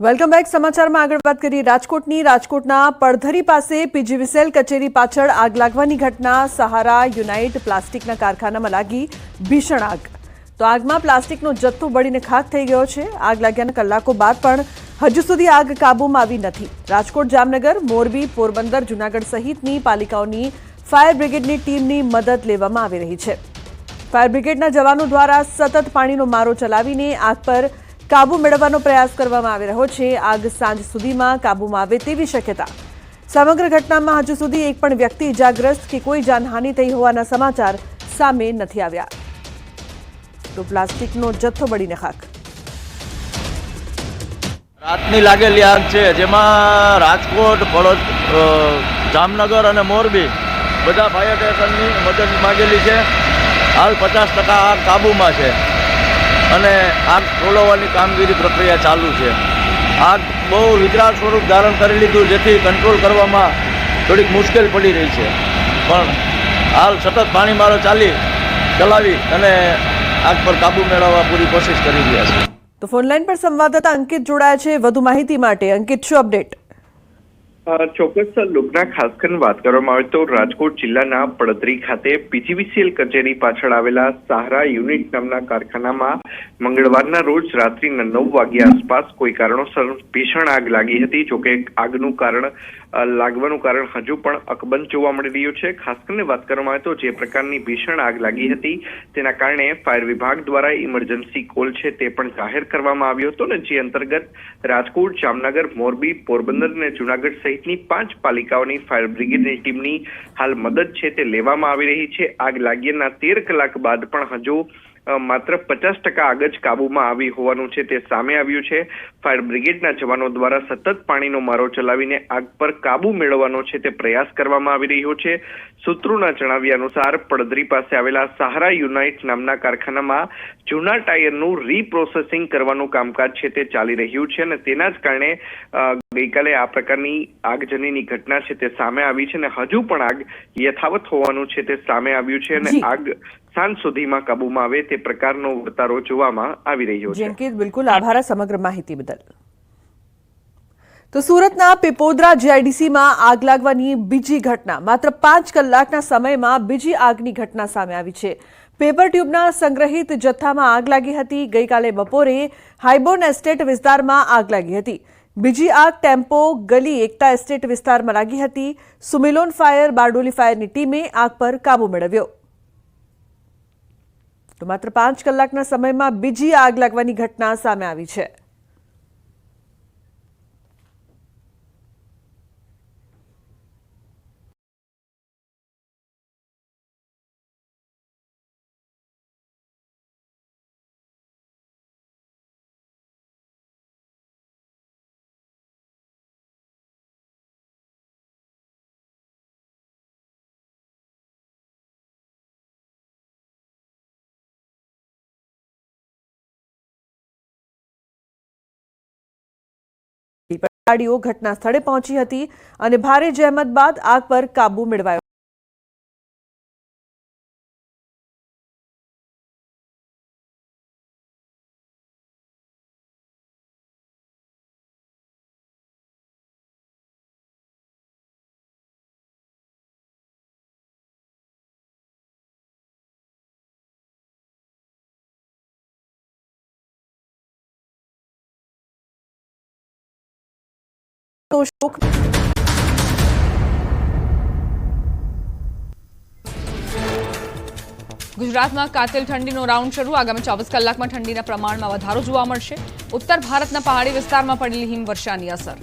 Welcome back. સમાચારમાં આગળ વાત કરીએ રાજકોટના પડધરી પાસે પીજીવીસીએલ કચેરી પાછળ આગ લાગવાની ઘટના. સહારા યુનાઇટ પ્લાસ્ટિકના કારખાનામાં લાગી ભીષણ આગ. તો આગમાં પ્લાસ્ટિકનો જથ્થો બળીને ખાખ થઈ ગયો છે. આગ લાગ્યાના કલાકો બાદ પણ હજુ સુધી આગ કાબૂમાં આવી નથી. રાજકોટ, જામનગર, મોરબી, પોરબંદર, જૂનાગઢ સહિતની પાલિકાઓની ફાયર બ્રિગેડની ટીમની મદદ લેવામાં આવી રહી છે. ફાયર બ્રિગેડના જવાનો દ્વારા સતત પાણીનો મારો ચલાવીને આગ પર કાબુ મેળવવાનો પ્રયાસ કરવામાં આવી રહ્યો છે. આગ સાંજ સુધીમાં કાબૂમાં આવે તેવી શક્યતા. સમગ્ર ઘટનામાં હજુ સુધી એક પણ વ્યક્તિ ઇજાગ્રસ્ત કે કોઈ જાનહાનિ થઈ હોવાના સમાચાર સામે નથી આવ્યા. તો પ્લાસ્ટિકનો જથ્થો બળીને ખાખ. રાતની લાગેલી આગ છે, જેમાં રાજકોટ, જામનગર અને મોરબી બધા ફાયર સ્ટેશનની મદદ માંગેલી છે. હાલ 50% આગ કાબૂમાં છે અને આગ ખોલવાની કામગીરી પ્રક્રિયા ચાલુ છે. આગ બહુ વિકરાળ સ્વરૂપ ધારણ કરી લીધું, જેથી કંટ્રોલ કરવામાં થોડીક મુશ્કેલ પડી રહી છે. પણ હાલ સતત પાણી મારો ચલાવી અને આગ પર કાબુ મેળવવા પૂરી કોશિશ કરી રહ્યા છે. તો ફોનલાઈન પર સંવાદદાતા અંકિત જોડાયા છે વધુ માહિતી માટે. અંકિત, શું અપડેટ? ચોક્કસ લોકના ખાસ કરીને વાત કરવામાં આવે તો રાજકોટ જિલ્લાના પડધરી ખાતે પીજીવીસીએલ કચેરી પાછળ આવેલા સહારા યુનિટ નામના કારખાનામાં મંગળવારના રોજ રાત્રિના 9 વાગ્યા આસપાસ કોઈ કારણોસર ભીષણ આગ લાગી હતી. જોકે આગનું લાગવાનું કારણ હજુ પણ અકબંધ જોવા મળી રહ્યું છે. ખાસ કરીને વાત કરવામાં આવે તો જે પ્રકારની ભીષણ આગ લાગી હતી તેના કારણે ફાયર વિભાગ દ્વારા ઇમરજન્સી કોલ છે તે પણ જાહેર કરવામાં આવ્યો હતો ને જે અંતર્ગત રાજકોટ, જામનગર, મોરબી, પોરબંદર અને જૂનાગઢ સહિતની 5 પાલિકાઓની ફાયર બ્રિગેડની ટીમની હાલ મદદ છે તે લેવામાં આવી રહી છે. આગ લાગ્યાના 13 કલાક બાદ પણ હજુ માત્ર 50% આગ જ કાબૂમાં આવી હોવાનું છે તે સામે આવ્યું છે. ફાયર બ્રિગેડના જવાનો દ્વારા સતત પાણીનો મારો ચલાવીને આગ પર કાબુ મેળવવાનો છે તે પ્રયાસ કરવામાં આવી રહ્યો છે. સૂત્રોના જણાવ્યા અનુસાર પડધરી પાસે આવેલા સહારા યુનાઇટ નામના કારખાનામાં જૂના ટાયરનું રીપ્રોસેસિંગ કરવાનું કામકાજ છે તે ચાલી રહ્યું છે અને તેના જ કારણે ગઈકાલે આ પ્રકારની આગજનીની ઘટના છે તે સામે આવી છે અને હજુ પણ આગ યથાવત હોવાનું છે તે સામે આવ્યું છે અને આગ સાંજ સુધીમાં કાબૂમાં આવે તે પ્રકારનો વર્તારો જોવામાં આવી રહ્યો છે. અંકિત, બિલકુલ આભાર સમગ્ર માહિતી બદલ. તો સુરતના પીપોદરા જીઆઈડીસીમાં આગ લાગવાની બીજી ઘટના. માત્ર 5 કલાકના સમયમાં બીજી આગની ઘટના સામે આવી છે. પેપર ટ્યુબના સંગ્રહિત જથ્થામાં આગ લાગી હતી. ગઈકાલે બપોરે હાઈબોર્ન એસ્ટેટ વિસ્તારમાં આગ લાગી હતી. બીજી આગ ટેમ્પો ગલી એકતા એસ્ટેટ વિસ્તારમાં લાગી હતી. સુમિલોન ફાયર, બારડોલી ફાયરની ટીમે આગ પર કાબુ મેળવ્યો. તો માત્ર 5 કલાકના સમયમાં બીજી આગ લાગવાની ઘટના સામે આવી છે. ગાડીઓ ઘટના સ્થળે પહોંચી હતી અને ભારે જહેમત બાદ આગ પર કાબુ મેળવાયો. ગુજરાતમાં કાતિલ ઠંડીનો રાઉન્ડ શરૂ. આગામી 24 કલાકમાં ઠંડીના પ્રમાણમાં વધારો જોવા મળશે. ઉત્તર ભારતના પહાડી વિસ્તારમાં પડેલી હિમવર્ષાની અસર.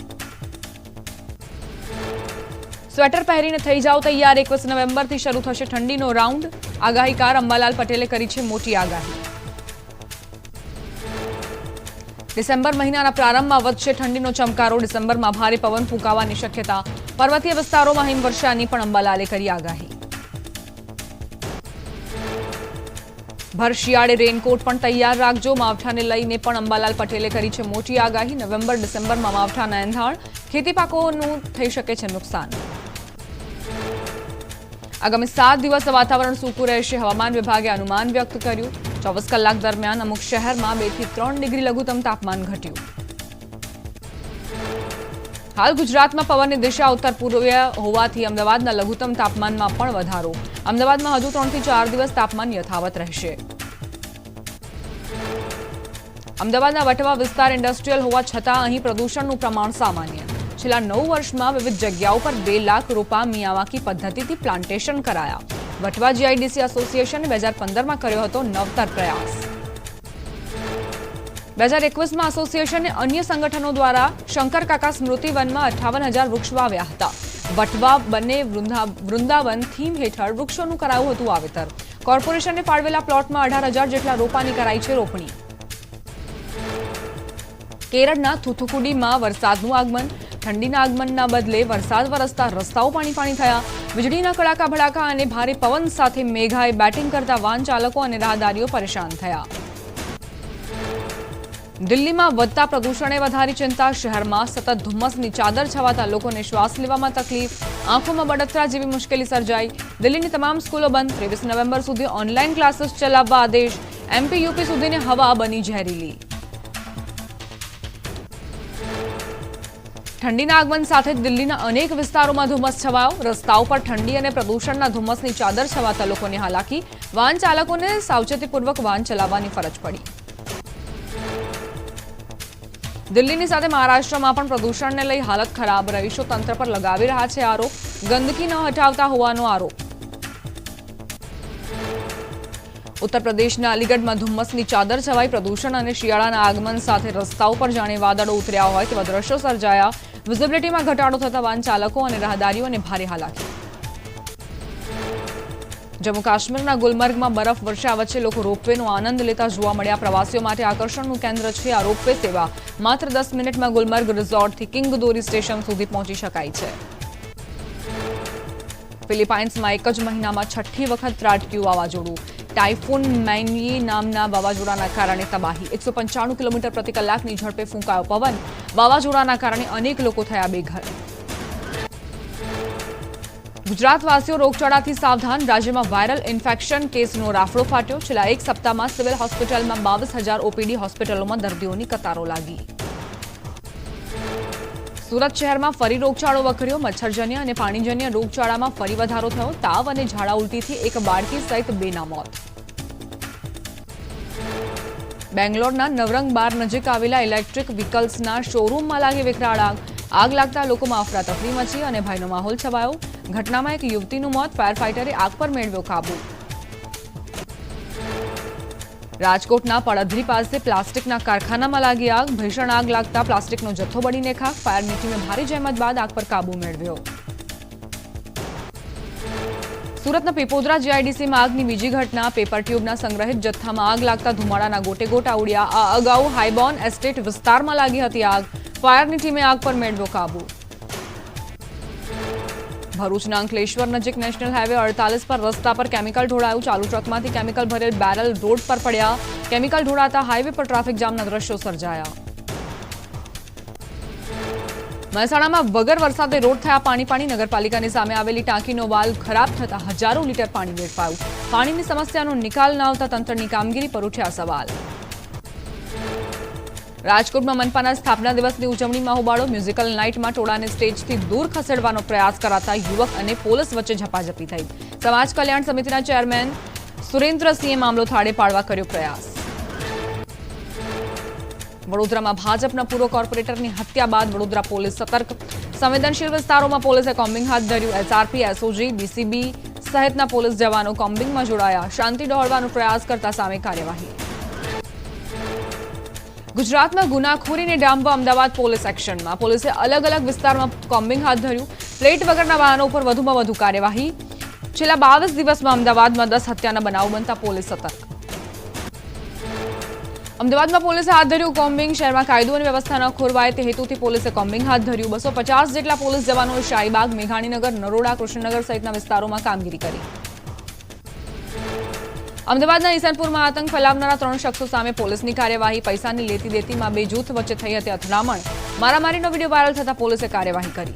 સ્વેટર પહેરીને થઈ જાવ તૈયાર. 21 નવેમ્બરથી શરૂ થશે ઠંડીનો રાઉન્ડ. આગાહીકાર અંબાલાલ પટેલે કરી છે મોટી આગાહી. ડિસેમ્બર મહિનાના પ્રારંભમાં વધશે ઠંડીનો ચમકારો. ડિસેમ્બરમાં ભારે પવન ફૂંકાવાની શક્યતા. પર્વતીય વિસ્તારોમાં હિમવર્ષાની પણ અંબાલાલે કરી આગાહી. ભર શિયાળે રેનકોટ પણ તૈયાર રાખજો. માવઠાને લઈને પણ અંબાલાલ પટેલે કરી છે મોટી આગાહી. નવેમ્બર ડિસેમ્બરમાં માવઠાના એંધાણ. ખેતી પાકોનું થઈ શકે છે નુકસાન. આગામી 7 દિવસ વાતાવરણ સૂકું રહેશે. હવામાન વિભાગે અનુમાન વ્યક્ત કર્યું. 24 કલાક દરમિયાન અમુક શહેરમાં 2 થી 3 ડિગ્રી લઘુત્તમ તાપમાન ઘટ્યું. હાલ ગુજરાતમાં પવનની દિશા ઉત્તર પૂર્વીય હોવાથી અમદાવાદના લઘુત્તમ તાપમાનમાં પણ વધારો. અમદાવાદમાં હજુ 3 થી 4 દિવસ તાપમાન યથાવત રહેશે. અમદાવાદના વટવા વિસ્તાર ઇન્ડસ્ટ્રીયલ હોવા છતાં અહીં પ્રદૂષણનું પ્રમાણ સામાન્ય. છેલ્લા 9 વર્ષમાં વિવિધ જગ્યાઓ પર 2 લાખ રોપા મિયાવાકી પદ્ધતિથી પ્લાન્ટેશન કરાયા. વટવા જીઆઈડીસી એસોસિએશને 2015માં કર્યો હતો નવતર પ્રયાસ. 2021માં એસોસિએશને અન્ય સંગઠનો દ્વારા શંકર કાકા સ્મૃતિ વનમાં 58,000 વૃક્ષ વાવ્યા હતા. વટવા બંને વૃંદાવન થીમ હેઠળ વૃક્ષોનું કરાયું હતું વાવેતર. કોર્પોરેશને ફાળવેલા પ્લોટમાં 18,000 જેટલા રોપાની કરાઈ છે રોપણી. કેરળના થુથુકુડીમાં વરસાદનું આગમન. ઠંડીના આગમનના બદલે વરસાદ વરસતા રસ્તાઓ પાણી થયા. વીજળીના કડાકા ભડાકા અને ભારે પવન સાથે મેઘાએ બેટિંગ કરતા વાહન ચાલકો અને રાહદારીઓ પરેશાન થયા. દિલ્હીમાં વધતા પ્રદૂષણે વધારી ચિંતા. શહેરમાં સતત ધુમ્મસની ચાદર છવાતા લોકોને શ્વાસ લેવામાં તકલીફ, આંખોમાં બળતરા જેવી મુશ્કેલી સર્જાઈ. દિલ્હીની તમામ સ્કૂલો બંધ. 23 નવેમ્બર સુધી ઓનલાઈન ક્લાસીસ ચલાવવા આદેશ. એમપી યુપી સુધીની હવા બની ઝેરીલી. ઠંડીના આગમન સાથે દિલ્હીના અનેક વિસ્તારોમાં ધુમ્મસ છવાયો. રસ્તાઓ પર ઠંડી અને પ્રદૂષણના ધુમ્મસની ચાદર છવાતા લોકોને હાલાકી. વાહન ચાલકોને સાવચેતીપૂર્વક વાહન ચલાવવાની ફરજ પડી. દિલ્હીની સાથે મહારાષ્ટ્રમાં પણ પ્રદૂષણને લઈ હાલત ખરાબ. રહીશો તંત્ર પર લગાવી રહ્યા છે આરોપ. ગંદકી ન હટાવતા હોવાનો આરોપ. ઉત્તર પ્રદેશના અલીગઢમાં ધુમ્મસની ચાદર છવાઈ. પ્રદૂષણ અને શિયાળાના આગમન સાથે રસ્તાઓ પર જાણે વાદળો ઉતર્યા હોય તેવા દ્રશ્યો સર્જાયા. વિઝિબિલિટીમાં ઘટાડો થતા વાહન ચાલકો અને રાહદારીઓને ભારે હાલાકી. જમ્મુ કાશ્મીરના ગુલમર્ગમાં બરફ વર્ષા વચ્ચે લોકો રોપવેનો આનંદ લેતા જોવા મળ્યા. પ્રવાસીઓ માટે આકર્ષણનું કેન્દ્ર છે આ રોપવે સેવા. માત્ર 10 મિનિટમાં ગુલમર્ગ રિઝોર્ટથી કિંગદોરી સ્ટેશન સુધી પહોંચી શકાય છે. ફિલિપાઇન્સમાં એક જ મહિનામાં 6ઠ્ઠી વખત ત્રાટક્યું વાવાઝોડું. ટાઇફૂન મેન્યી નામના વાવાઝોડાના કારણે તબાહી. 195 કિલોમીટર પ્રતિ કલાકની ઝડપે ફૂંકાયો પવન. વાવાઝોડાના કારણે અનેક લોકો થયા બેઘર. ગુજરાતવાસીઓ રોગચાળાથી સાવધાન. રાજ્યમાં વાયરલ ઇન્ફેક્શન કેસનો રાફડો ફાટ્યો. છેલ્લા એક સપ્તાહમાં સિવિલ હોસ્પિટલમાં 22,000 ઓપીડી હોસ્પિટલોમાં દર્દીઓની કતારો લાગી. સુરત શહેરમાં ફરી રોગચાળો વકર્યો. મચ્છરજન્ય અને પાણીજન્ય રોગચાળામાં ફરી વધારો થયો. તાવ અને ઝાડા ઉલટીથી એક બાળકી સહિત 2ના મોત. બેંગ્લોરના નવરંગ બાર નજીક આવેલા ઇલેક્ટ્રિક વ્હીકલ્સના શોરૂમમાં લાગી વિકરાળ આગ. આગ લાગતા લોકોમાં અફરાતફરી મચી અને ભયનો માહોલ છવાયો. ઘટનામાં એક યુવતીનું મોત. ફાયર ફાઈટરે આગ પર મેળવ્યો કાબુ. રાજકોટના પડધરી પાસે પ્લાસ્ટિકના કારખાનામાં લાગી આગ. ભીષણ આગ લાગતા પ્લાસ્ટિકનો જથ્થો બળીને ખાખ. ફાયરની ટીમે ભારે જહેમત બાદ આગ પર કાબુ મેળવ્યો. સુરતના પીપોદરા જીઆઈડીસીમાં આગની બીજી ઘટના. પેપર ટ્યુબના સંગ્રહિત જથ્થામાં આગ લાગતા ધુમાડાના ગોટેગોટા ઉડ્યા. આ અગાઉ હાઈબોર્ન એસ્ટેટ વિસ્તારમાં લાગી હતી આગ. ફાયરની ટીમે આગ પર મેળવ્યો કાબુ. ભરૂચના અંકલેશ્વર નજીક નેશનલ હાઈવે 48 પર રસ્તા પર કેમિકલ ઢોળાયું. ચાલુ ટ્રકમાંથી કેમિકલ ભરેલ બેરલ રોડ પર પડ્યા. કેમિકલ ઢોળાતા હાઈવે પર ટ્રાફિક જામના દ્રશ્યો સર્જાયા. મહેસાણામાં વગર વરસાદે રોડ થયા પાણી. નગરપાલિકાની સામે આવેલી ટાંકીનો વાલ્વ ખરાબ થતા હજારો લીટર પાણી વેડફાયું. પાણીની સમસ્યાનો નિકાલ ન આવતા તંત્રની કામગીરી પર ઉઠ્યા સવાલ. રાજકોટમાં મનપાના સ્થાપના દિવસની ઉજવણીમાં હોબાળો. મ્યુઝિકલ નાઇટમાં ટોળાને સ્ટેજથી દૂર ખસેડવાનો પ્રયાસ કરાતા યુવક અને પોલીસ વચ્ચે ઝપાઝપી થઈ. સમાજ કલ્યાણ સમિતિના ચેરમેન સુરેન્દ્રસિંહે મામલો થાળે પાડવા કર્યો પ્રયાસ. વડોદરામાં ભાજપના પૂર્વ કોર્પોરેટરની હત્યા બાદ વડોદરા પોલીસ સતર્ક. સંવેદનશીલ વિસ્તારોમાં પોલીસે કોમ્બિંગ હાથ ધર્યું. એસઆરપી, એસઓજી, ડીસીબી સહિતના પોલીસ જવાનો કોમ્બિંગમાં જોડાયા. શાંતિ ડહોળવાનો પ્રયાસ કરતા સામે કાર્યવાહી. ગુજરાતમાં ગુનાખોરીને ડામવા અમદાવાદ પોલીસ એક્શનમાં. પોલીસે અલગ અલગ વિસ્તારમાં કોમ્બિંગ હાથ ધર્યું. પ્લેટ વગરના વાહનો પર વધુમાં વધુ કાર્યવાહી. છેલ્લા 22 દિવસમાં અમદાવાદમાં 10 હત્યાના બનાવ બનતા પોલીસ સતર્ક. અમદાવાદમાં પોલીસે હાથ ધર્યું કોમ્બિંગ. શહેરમાં કાયદો અને વ્યવસ્થા ન ખોરવાય તે હેતુથી પોલીસે કોમ્બિંગ હાથ ધર્યું. 250 જેટલા પોલીસ જવાનોએ શાહીબાગ, મેઘાણીનગર, નરોડા, કૃષ્ણનગર સહિતના વિસ્તારોમાં કામગીરી કરી. અમદાવાદના ઈસનપુરમાં આતંક ફેલાવનારા 3 શખ્સો સામે પોલીસની કાર્યવાહી. પૈસાની લેતી દેતીમાં 2 જૂથ વચ્ચે થઈ હતી અથડામણ. મારામારીનો વિડીયો વાયરલ થતા પોલીસે કાર્યવાહી કરી.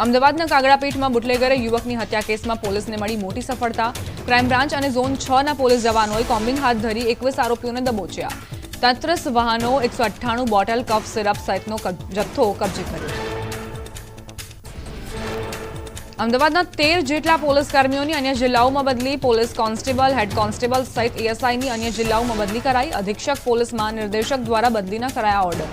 અમદાવાદના કાગડાપીઠમાં બુટલેગરે યુવકની હત્યા કેસમાં પોલીસને મળી મોટી સફળતા. ક્રાઇમ બ્રાન્ચ અને ઝોન 6ના પોલીસ જવાનોએ કોમ્બિંગ હાથ ધરી 21 આરોપીઓને દબોચ્યા. 33 વાહનો, 198 બોટલ કફ સિરપ સહિતનો જથ્થો કબજે કર્યો. અમદાવાદના 13 જેટલા પોલીસ કર્મીઓની અન્ય જિલ્લાઓમાં બદલી. પોલીસ કોન્સ્ટેબલ, હેડ કોન્સ્ટેબલ સહિત એએસઆઈની અન્ય જિલ્લાઓમાં બદલી કરાઈ. અધિક્ષક પોલીસ મહાનિર્દેશક દ્વારા બદલીના કરાયા ઓર્ડર.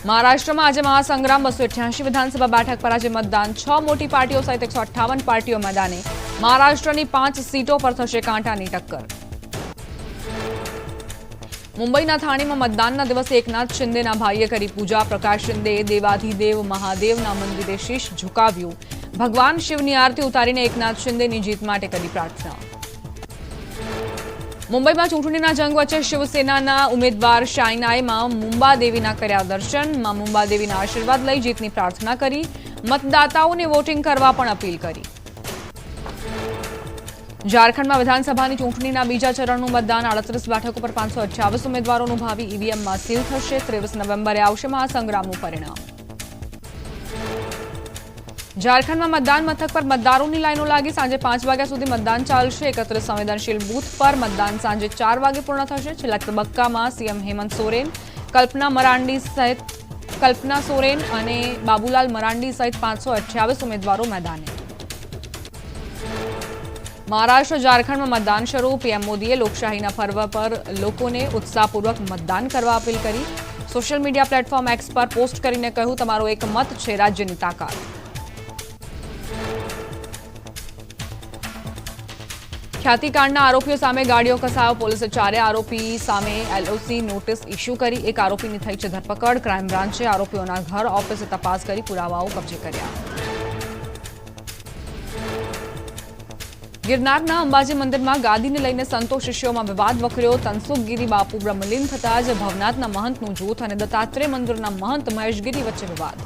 મહારાષ્ટ્રમાં આજે મહાસંગ્રામ 288 વિધાનસભા બેઠક પર આજે મતદાન. 6 મોટી પાર્ટીઓ સહિત 158 પાર્ટીઓ મેદાને. મહારાષ્ટ્રની 5 સીટો પર થશે કાંટાની ટક્કર. મુંબઈના થાણીમાં મતદાનના દિવસે એકનાથ શિંદેના ભાઈએ કરી પૂજા. પ્રકાશ શિંદેએ દેવાધિદેવ મહાદેવના મંદિરે શીશ ઝુકાવ્યું. ભગવાન શિવની આરતી ઉતારીને એકનાથ શિંદેની જીત માટે કરી પ્રાર્થના. મુંબઈમાં ચૂંટણીના જંગ વચ્ચે શિવસેનાના ઉમેદવાર શાઇનાએ માં મુંબાદેવીના કર્યા દર્શન. માં મુંબાદેવીના આશીર્વાદ લઈ જીતની પ્રાર્થના કરી. મતદાતાઓને વોટિંગ કરવા પણ અપીલ કરી. ઝારખંડમાં વિધાનસભાની ચૂંટણીના બીજા ચરણનું મતદાન. 38 બેઠકો પર 528 ઉમેદવારોનું ભાવિ ઈવીએમમાં સીલ થશે. 23 નવેમ્બરે આવશે મહાસંગ્રામનું પરિણામ. ઝારખંડમાં મતદાન મથક પર મતદારોની લાઈનો લાગી. સાંજે 5 વાગ્યા સુધી મતદાન ચાલશે. 31 સંવેદનશીલ બૂથ પર મતદાન સાંજે 4 વાગે પૂર્ણ થશે. છેલ્લા તબક્કામાં સીએમ હેમંત સોરેન, કલ્પના સોરેન અને બાબુલાલ મરાંડી સહિત 528 ઉમેદવારો મેદાને. મહારાષ્ટ્ર ઝારખંડમાં મતદાન શરૂ. પીએમ મોદીએ લોકશાહીના પર્વ પર લોકોને ઉત્સાહપૂર્વક મતદાન કરવા અપીલ કરી. સોશિયલ મીડિયા પ્લેટફોર્મ એક્સ પર પોસ્ટ કરીને કહ્યું, તમારો એક મત છે રાજ્યની તાકાત. ખ્યાતિકાંડના આરોપીઓ સામે ગાડીઓ કસાયો. પોલીસે 4 આરોપી સામે એલઓસી નોટિસ ઇસ્યુ કરી. 1 આરોપીની થઈ છે ધરપકડ. ક્રાઇમ બ્રાન્ચે આરોપીઓના ઘર, ઓફિસે તપાસ કરી પુરાવાઓ કબજે કર્યા. ગિરનારના અંબાજી મંદિરમાં ગાદીને લઈને સંતો શિષ્યોમાં વિવાદ વકર્યો. તનસુખગીરી બાપુ બ્રહ્મલીન થતા જ ભવનાથના મહંતનું જૂથ અને દત્તાત્રેય મંદિરના મહંત મહેશગીરી વચ્ચે વિવાદ.